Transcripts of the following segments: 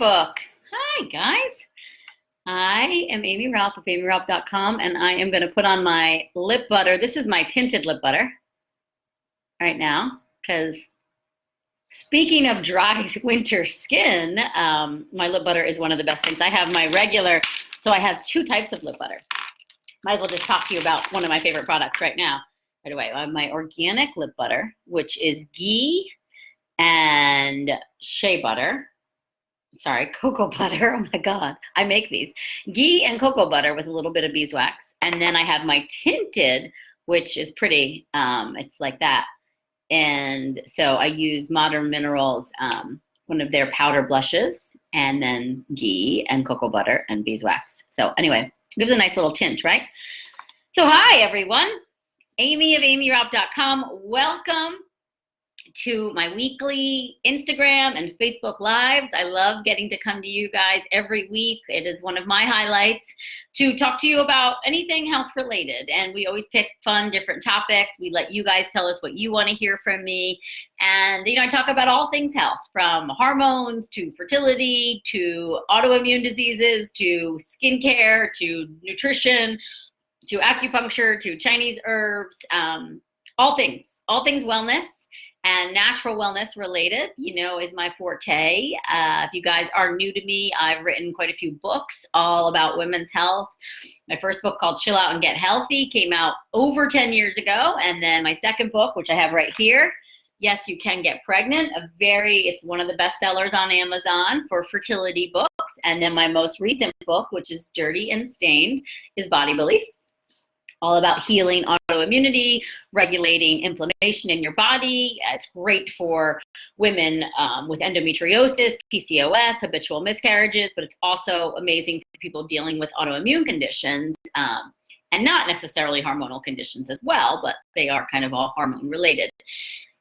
Facebook. Hi, guys. I am Aimee Raupp of AimeeRaupp.com, and I am going to put on my lip butter. This is my tinted lip butter right now, because speaking of dry winter skin, my lip butter is one of the best things. I have my regular, so I have two types of lip butter. Might as well just talk to you about one of my favorite products right now. Right away, I have my organic lip butter, which is ghee and shea butter. Sorry, cocoa butter. Oh my God, I make these. Ghee and cocoa butter with a little bit of beeswax. And then I have my tinted, which is pretty. It's like that. And so I use Modern Minerals, one of their powder blushes, and then ghee and cocoa butter and beeswax. So anyway, it gives a nice little tint, right? So hi, everyone. Aimee of AimeeRaupp.com. Welcome to my weekly Instagram and Facebook Lives. I love getting to come to you guys every week. It is one of my highlights to talk to you about anything health related. And we always pick fun, different topics. We let you guys tell us what you want to hear from me. And, I talk about all things health, from hormones to fertility to autoimmune diseases to skincare to nutrition to acupuncture to Chinese herbs, all things wellness. And natural wellness related, is my forte. If you guys are new to me, I've written quite a few books all about women's health. My first book, called Chill Out and Get Healthy, came out over 10 years ago. And then my second book, which I have right here, Yes, You Can Get Pregnant, it's one of the best sellers on Amazon for fertility books. And then my most recent book, which is Dirty and Stained, is Body Belief. All about healing autoimmunity, regulating inflammation in your body. It's great for women with endometriosis, PCOS, habitual miscarriages, but it's also amazing for people dealing with autoimmune conditions and not necessarily hormonal conditions as well, but they are kind of all hormone related.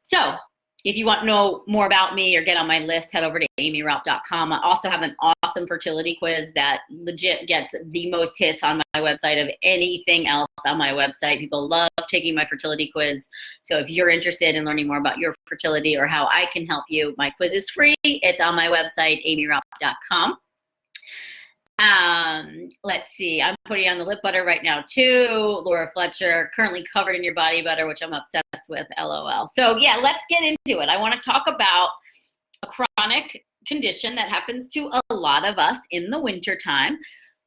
So if you want to know more about me or get on my list, head over to AimeenRaupp.com. I also have an awesome fertility quiz that legit gets the most hits on my website of anything else on my website. People love taking my fertility quiz. So if you're interested in learning more about your fertility or how I can help you, my quiz is free. It's on my website, AimeenRaupp.com. Let's see, I'm putting on the lip butter right now too. Laura Fletcher, currently covered in your body butter, which I'm obsessed with, LOL. So yeah, let's get into it. I want to talk about a chronic condition that happens to a lot of us in the wintertime,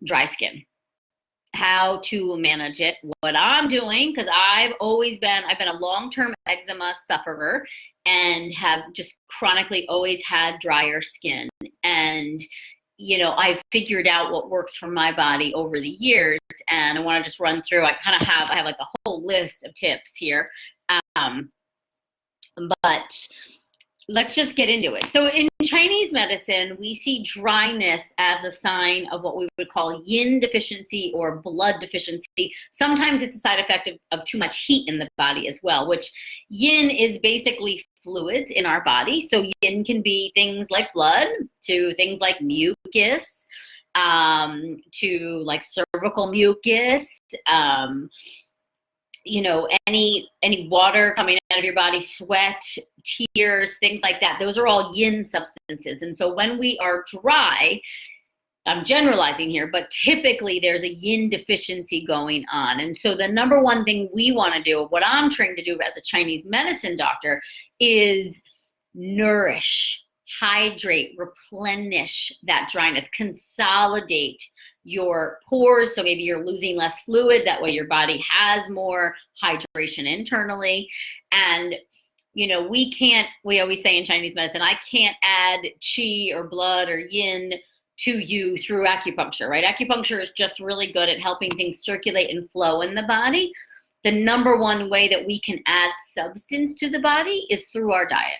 dry skin. How to manage it, what I'm doing, because I've been a long-term eczema sufferer and have just chronically always had drier skin. And I've figured out what works for my body over the years, and I want to just run through. I have like a whole list of tips here, but let's just get into it. So in Chinese medicine, we see dryness as a sign of what we would call yin deficiency or blood deficiency. Sometimes it's a side effect of too much heat in the body as well, which yin is basically fluids in our body. So yin can be things like blood, to things like mucus, to like cervical mucus, any water coming out of your body, sweat, tears, things like that. Those are all yin substances. And so when we are dry, I'm generalizing here, but typically there's a yin deficiency going on. And so the number one thing we want to do, what I'm trained to do as a Chinese medicine doctor, is nourish, hydrate, replenish that dryness, consolidate your pores. So maybe you're losing less fluid. That way your body has more hydration internally. And we always say in Chinese medicine, I can't add qi or blood or yin to you through acupuncture, right? Acupuncture is just really good at helping things circulate and flow in the body. The number one way that we can add substance to the body is through our diet.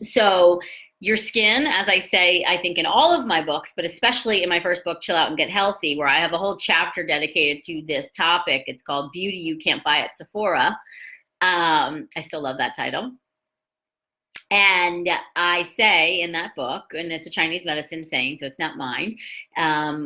So your skin, as I say, I think in all of my books, but especially in my first book, Chill Out and Get Healthy, where I have a whole chapter dedicated to this topic. It's called Beauty You Can't Buy at Sephora. I still love that title. And I say in that book, and it's a Chinese medicine saying, so it's not mine,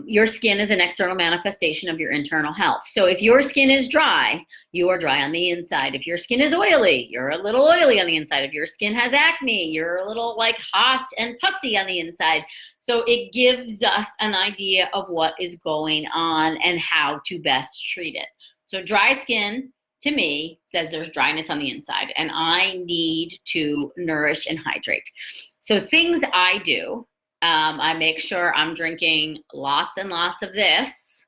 your skin is an external manifestation of your internal health. So if your skin is dry, you are dry on the inside. If your skin is oily, you're a little oily on the inside. If your skin has acne, you're a little like hot and pussy on the inside. So it gives us an idea of what is going on and how to best treat it. So dry skin, to me, says there's dryness on the inside, and I need to nourish and hydrate. So things I do, I make sure I'm drinking lots and lots of this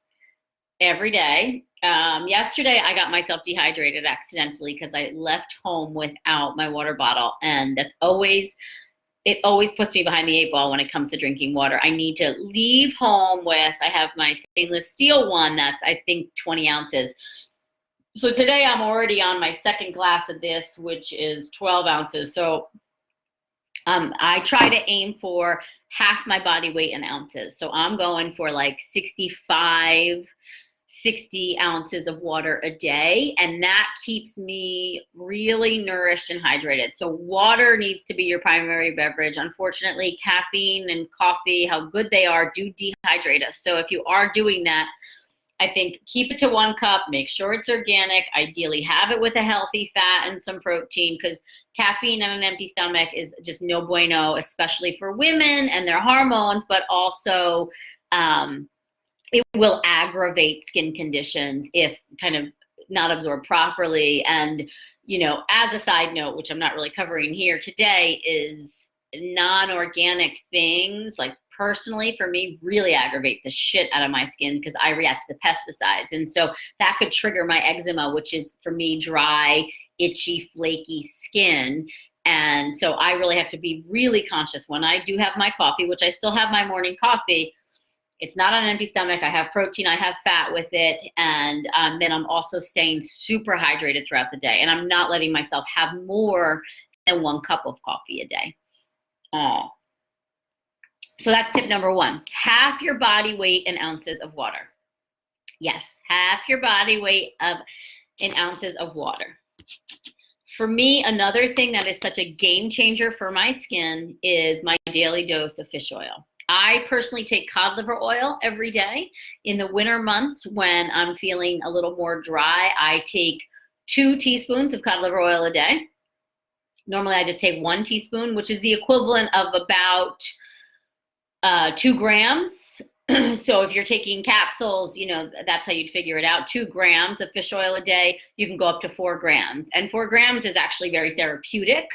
every day. Yesterday, I got myself dehydrated accidentally because I left home without my water bottle, and it always puts me behind the 8 ball when it comes to drinking water. I need to leave home with, I have my stainless steel one that's, I think, 20 ounces. So today I'm already on my second glass of this, which is 12 ounces. So I try to aim for half my body weight in ounces. So I'm going for like 65, 60 ounces of water a day. And that keeps me really nourished and hydrated. So water needs to be your primary beverage. Unfortunately, caffeine and coffee, how good they are, do dehydrate us. So if you are doing that, I think keep it to 1 cup, make sure it's organic, ideally have it with a healthy fat and some protein, because caffeine on an empty stomach is just no bueno, especially for women and their hormones, but also it will aggravate skin conditions if kind of not absorbed properly. And, you know, as a side note, which I'm not really covering here today, is non-organic things, like personally for me, really aggravate the shit out of my skin because I react to the pesticides. And so that could trigger my eczema, which is for me dry, itchy, flaky skin. And so I really have to be really conscious when I do have my coffee, which I still have my morning coffee. It's not on an empty stomach. I have protein, I have fat with it. And then I'm also staying super hydrated throughout the day. And I'm not letting myself have more than 1 cup of coffee a day. So that's tip number 1. Half your body weight in ounces of water. Yes, half your body weight in ounces of water. For me, another thing that is such a game changer for my skin is my daily dose of fish oil. I personally take cod liver oil every day. In the winter months when I'm feeling a little more dry, I take 2 teaspoons of cod liver oil a day. Normally I just take 1 teaspoon, which is the equivalent of about 2 grams. So if you're taking capsules, you know, that's how you'd figure it out. 2 grams of fish oil a day, you can go up to 4 grams. And 4 grams is actually very therapeutic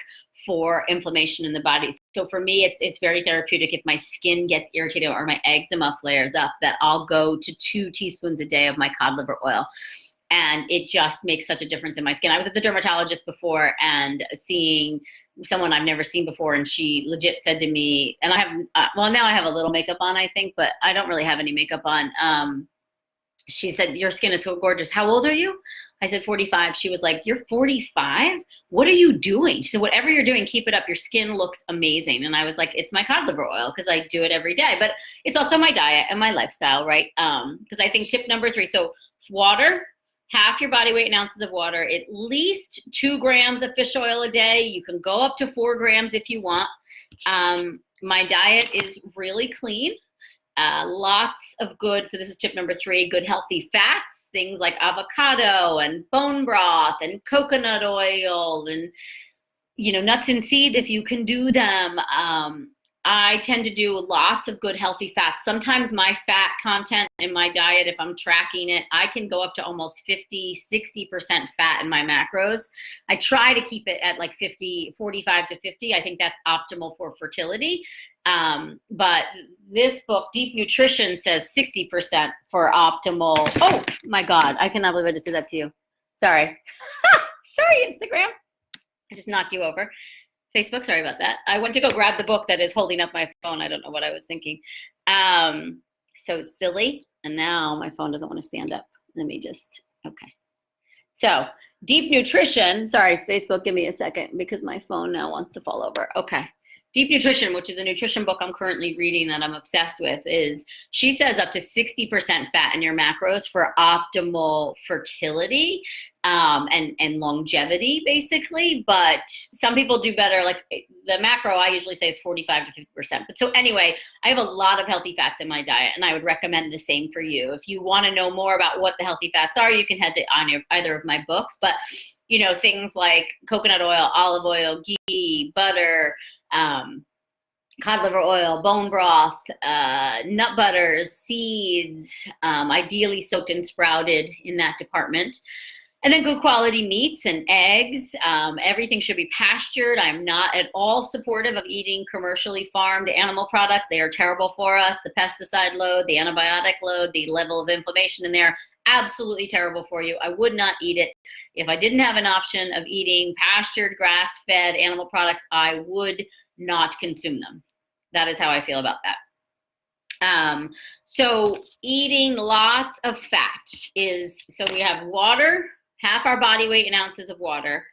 for inflammation in the body. So for me, it's very therapeutic if my skin gets irritated or my eczema flares up, that I'll go to 2 teaspoons a day of my cod liver oil. And it just makes such a difference in my skin. I was at the dermatologist before and seeing someone I've never seen before, and she legit said to me, and I have, well, now I have a little makeup on, I think, but I don't really have any makeup on. She said, your skin is so gorgeous. How old are you? I said, 45. She was like, you're 45? What are you doing? She said, whatever you're doing, keep it up. Your skin looks amazing. And I was like, it's my cod liver oil because I do it every day. But it's also my diet and my lifestyle, right? Because I think tip number 3, so water, half your body weight in ounces of water, at least 2 grams of fish oil a day. You can go up to 4 grams if you want. My diet is really clean. Lots of good, so this is tip number 3, good healthy fats, things like avocado and bone broth and coconut oil and, you know, nuts and seeds if you can do them. I tend to do lots of good healthy fats. Sometimes my fat content in my diet, if I'm tracking it, I can go up to almost 50, 60% fat in my macros. I try to keep it at like 50, 45 to 50. I think that's optimal for fertility. But this book, Deep Nutrition, says 60% for optimal. Oh my God, I cannot believe I just did that to you. Sorry. Sorry, Instagram. I just knocked you over. Facebook, sorry about that. I went to go grab the book that is holding up my phone. I don't know what I was thinking. So silly. And now my phone doesn't want to stand up. Let me just, okay. So Deep Nutrition, sorry, Facebook, give me a second because my phone now wants to fall over. Okay. Deep Nutrition, which is a nutrition book I'm currently reading that I'm obsessed with, is she says up to 60% fat in your macros for optimal fertility and longevity, basically. But some people do better. Like the macro, I usually say is 45 to 50%. But so anyway, I have a lot of healthy fats in my diet, and I would recommend the same for you. If you want to know more about what the healthy fats are, you can head to either of my books. But you know, things like coconut oil, olive oil, ghee, butter, cod liver oil, bone broth, nut butters, seeds, ideally soaked and sprouted in that department. And then good quality meats and eggs. Everything should be pastured. I'm not at all supportive of eating commercially farmed animal products. They are terrible for us. The pesticide load, the antibiotic load, the level of inflammation in there, absolutely terrible for you. I would not eat it. If I didn't have an option of eating pastured, grass-fed animal products, I would not consume them. That is how I feel about that. So eating lots of fat is, so we have water, half our body weight in ounces of water,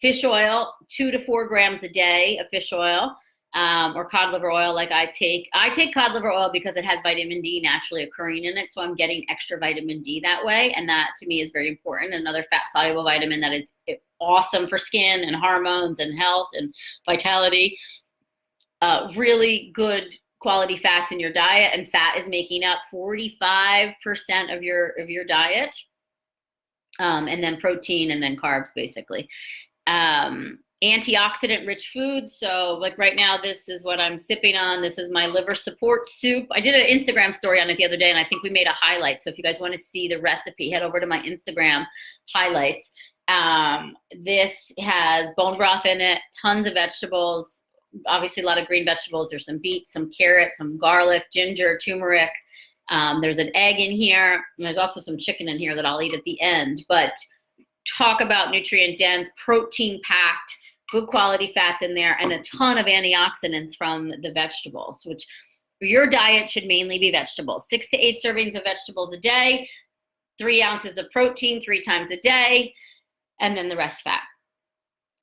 fish oil, 2 to 4 grams a day of fish oil, or cod liver oil like I take. I take cod liver oil because it has vitamin D naturally occurring in it, so I'm getting extra vitamin D that way, and that to me is very important. Another fat-soluble vitamin that is awesome for skin and hormones and health and vitality. Really good quality fats in your diet, and fat is making up 45% of your diet, and then protein, and then carbs, basically. Antioxidant rich foods. So like right now, this is what I'm sipping on. This is my liver support soup. I did an Instagram story on it the other day, and I think we made a highlight. So if you guys want to see the recipe, head over to my Instagram highlights. This has bone broth in it, tons of vegetables, obviously a lot of green vegetables. There's some beets, some carrots, some garlic, ginger, turmeric. There's an egg in here, and there's also some chicken in here that I'll eat at the end. But talk about nutrient dense, protein packed, good quality fats in there, and a ton of antioxidants from the vegetables, which your diet should mainly be vegetables. 6 to 8 servings of vegetables a day, 3 ounces of protein 3 times a day, and then the rest fat.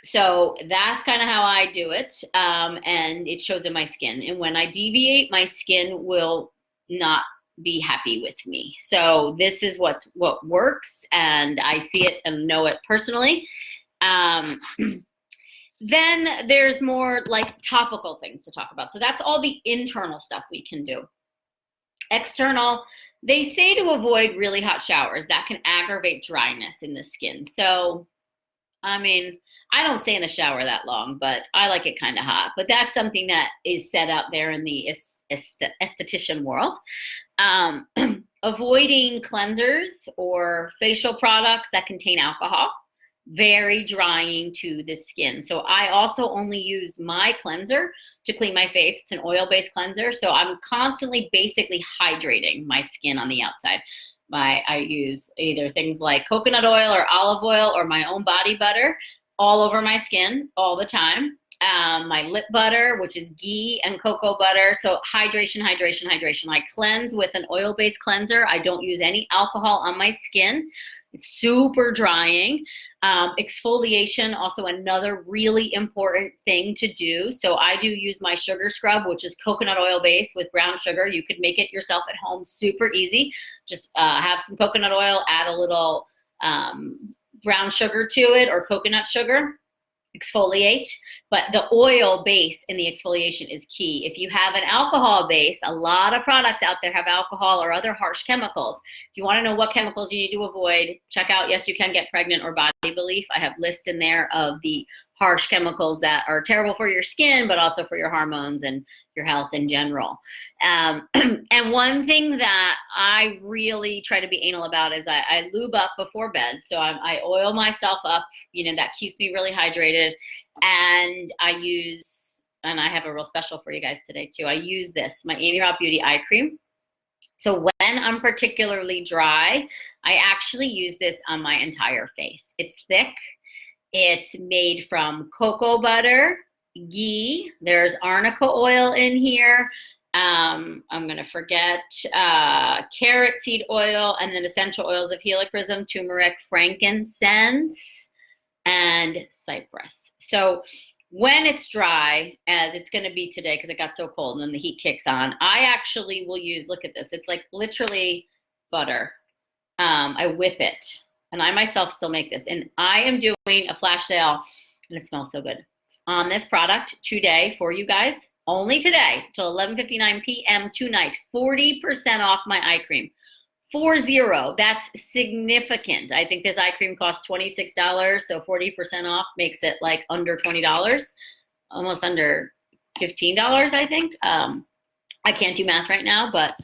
So that's kind of how I do it, and it shows in my skin. And when I deviate, my skin will not be happy with me. So this is what works, and I see it and know it personally. Then there's more like topical things to talk about. So that's all the internal stuff we can do. External, they say to avoid really hot showers. That can aggravate dryness in the skin. So, I mean, I don't stay in the shower that long, but I like it kind of hot. But that's something that is set out there in the esthetician world. Avoiding cleansers or facial products that contain alcohol, very drying to the skin. So I also only use my cleanser to clean my face. It's an oil-based cleanser. So I'm constantly basically hydrating my skin on the outside. I use either things like coconut oil or olive oil or my own body butter all over my skin all the time. My lip butter, which is ghee and cocoa butter. So hydration, hydration, hydration. I cleanse with an oil-based cleanser. I don't use any alcohol on my skin. It's super drying. Exfoliation, also another really important thing to do. So I do use my sugar scrub, which is coconut oil based with brown sugar. You could make it yourself at home, super easy. Just have some coconut oil, add a little brown sugar to it or coconut sugar. Exfoliate, but the oil base in the exfoliation is key. If you have an alcohol base, a lot of products out there have alcohol or other harsh chemicals. If you want to know what chemicals you need to avoid, check out Yes You Can Get Pregnant or Body Belief. I have lists in there of the harsh chemicals that are terrible for your skin, but also for your hormones and your health in general. And one thing that I really try to be anal about is I lube up before bed. So I oil myself up, you know, that keeps me really hydrated. And I have a real special for you guys today too. I use this, my Aimee Raupp Beauty Eye Cream. So when I'm particularly dry, I actually use this on my entire face. It's thick. It's made from cocoa butter, ghee. There's arnica oil in here. I'm going to forget carrot seed oil, and then essential oils of helichrysum, turmeric, frankincense, and cypress. So when it's dry, as it's going to be today because it got so cold and then the heat kicks on, I actually will use, look at this, it's like literally butter. I whip it, and I myself still make this, and I am doing a flash sale, and it smells so good, on this product today for you guys, only today till 11:59 p.m. tonight, 40% off my eye cream. 40, that's significant. I think this eye cream costs $26, so 40% off makes it like under $20, almost under $15, I think. I can't do math right now, but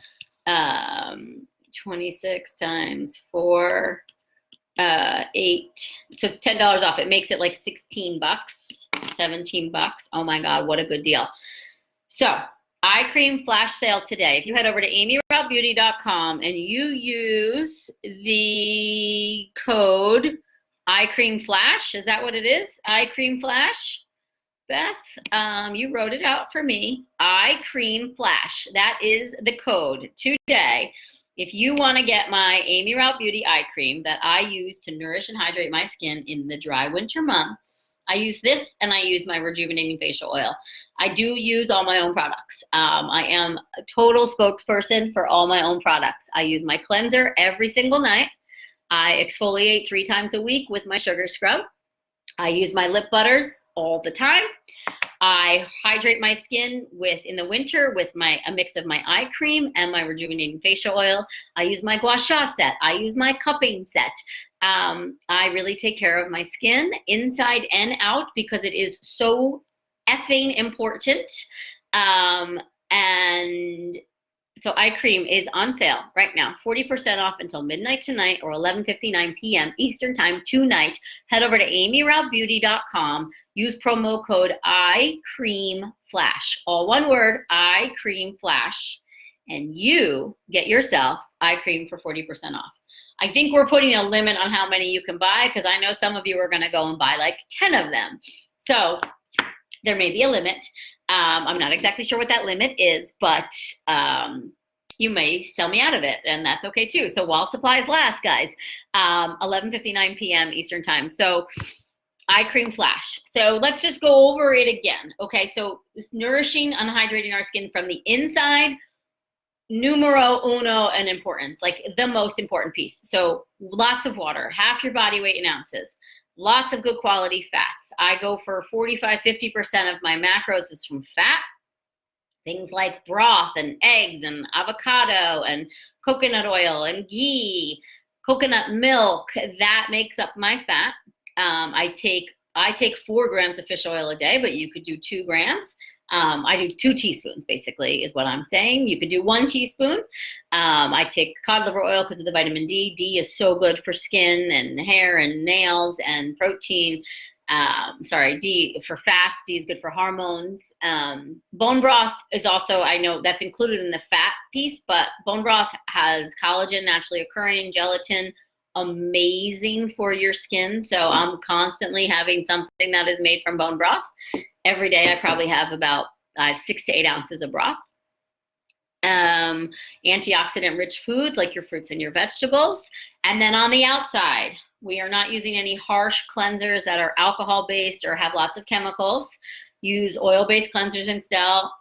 26 times 4, 8, so it's $10 off. It makes it like 16 bucks, 17 bucks. Oh my God, what a good deal. So eye cream flash sale today. If you head over to AimeenRauppBeauty.com and you use the code eye cream flash, is that what it is? Eye cream flash? Beth, you wrote it out for me. Eye cream flash. That is the code today. If you want to get my Aimee Raupp Beauty eye cream that I use to nourish and hydrate my skin in the dry winter months, I use this, and I use my rejuvenating facial oil. I do use all my own products. I am a total spokesperson for all my own products. I use my cleanser every single night. I exfoliate 3 times a week with my sugar scrub. I use my lip butters all the time. I hydrate my skin in the winter with a mix of my eye cream and my rejuvenating facial oil. I use my gua sha set. I use my cupping set. I really take care of my skin inside and out because it is so effing important. And so eye cream is on sale right now, 40% off until midnight tonight or 11:59 p.m. Eastern time tonight. Head over to AimeenRauppBeauty.com. Use promo code EyeCreamFlash. All one word, EyeCreamFlash. And you get yourself eye cream for 40% off. I think we're putting a limit on how many you can buy because I know some of you are going to go and buy like 10 of them. So there may be a limit. I'm not exactly sure what that limit is, but you may sell me out of it, and that's okay too. So while supplies last, guys, 11:59 p.m. Eastern time. So eye cream flash. So let's just go over it again. Okay, so it's nourishing and hydrating our skin from the inside, numero uno in importance, like the most important piece. So lots of water, half your body weight in ounces. Lots of good quality fats. I go for 45–50% of my macros is from fat. Things like broth and eggs and avocado and coconut oil and ghee, coconut milk, that makes up my fat. I take 4 grams of fish oil a day, but you could do 2 grams. I do 2 teaspoons, basically, is what I'm saying. You could do 1 teaspoon. I take cod liver oil because of the vitamin D. D is so good for skin and hair and nails and protein. D for fats. D is good for hormones. Bone broth is also, I know that's included in the fat piece, but bone broth has collagen naturally occurring, gelatin, amazing for your skin. So I'm constantly having something that is made from bone broth. Every day I probably have about 6 to 8 ounces of broth. Antioxidant rich foods like your fruits and your vegetables. And then on the outside, we are not using any harsh cleansers that are alcohol based or have lots of chemicals. Use oil-based cleansers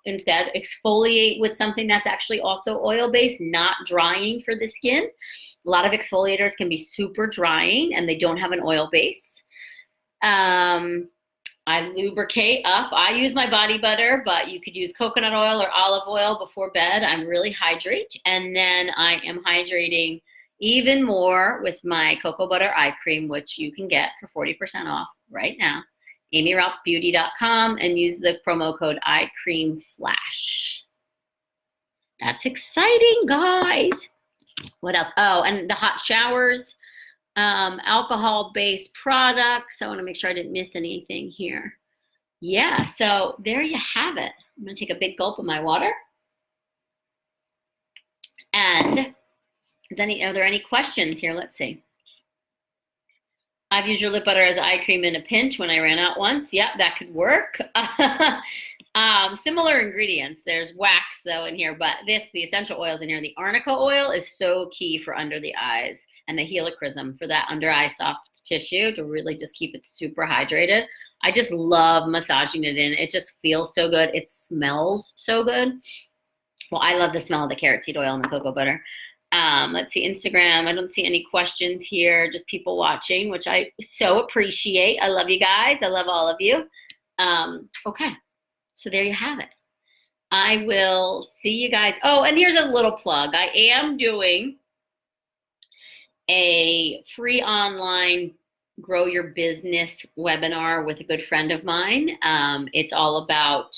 instead. Exfoliate with something that's actually also oil-based, not drying for the skin. A lot of exfoliators can be super drying and they don't have an oil base. I lubricate up. I use my body butter, but you could use coconut oil or olive oil before bed. I'm really hydrate. And then I am hydrating even more with my cocoa butter eye cream, which you can get for 40% off right now. AimeenRauppBeauty.com and use the promo code EyeCreamFlash. That's exciting, guys. What else? Oh, and the hot showers. Alcohol-based products. I want to make sure I didn't miss anything here. Yeah, so there you have it. I'm going to take a big gulp of my water. And are there any questions here? Let's see. I've used your lip butter as eye cream in a pinch when I ran out once. Yep, that could work. Similar ingredients. There's wax though in here, but the essential oils in here. The arnica oil is so key for under the eyes, and the helichrysum for that under eye soft tissue to really just keep it super hydrated. I just love massaging it in. It just feels so good. It smells so good. Well, I love the smell of the carrot seed oil and the cocoa butter. Let's see, Instagram. I don't see any questions here, just people watching, which I so appreciate. I love you guys. I love all of you. Okay, so there you have it. I will see you guys. Oh, and here's a little plug. I am doing a free online grow your business webinar with a good friend of mine. It's all about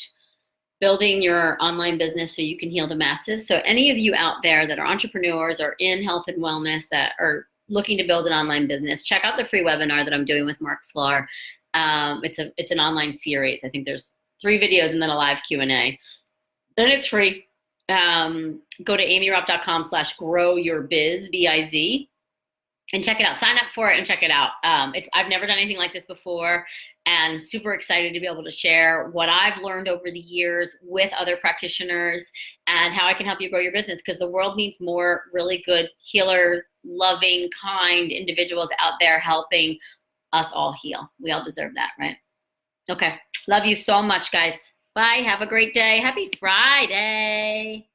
building your online business so you can heal the masses. So any of you out there that are entrepreneurs or in health and wellness that are looking to build an online business, check out the free webinar that I'm doing with Mark Sklar. It's an online series. I think there's 3 videos and then a live Q&A. And it's free. Go to aimeeraupp.com/growyourbiz, B-I-Z, and check it out. Sign up for it and check it out. I've never done anything like this before, and super excited to be able to share what I've learned over the years with other practitioners and how I can help you grow your business, because the world needs more really good healer, loving, kind individuals out there helping us all heal. We all deserve that, right? Okay. Love you so much, guys. Bye. Have a great day. Happy Friday.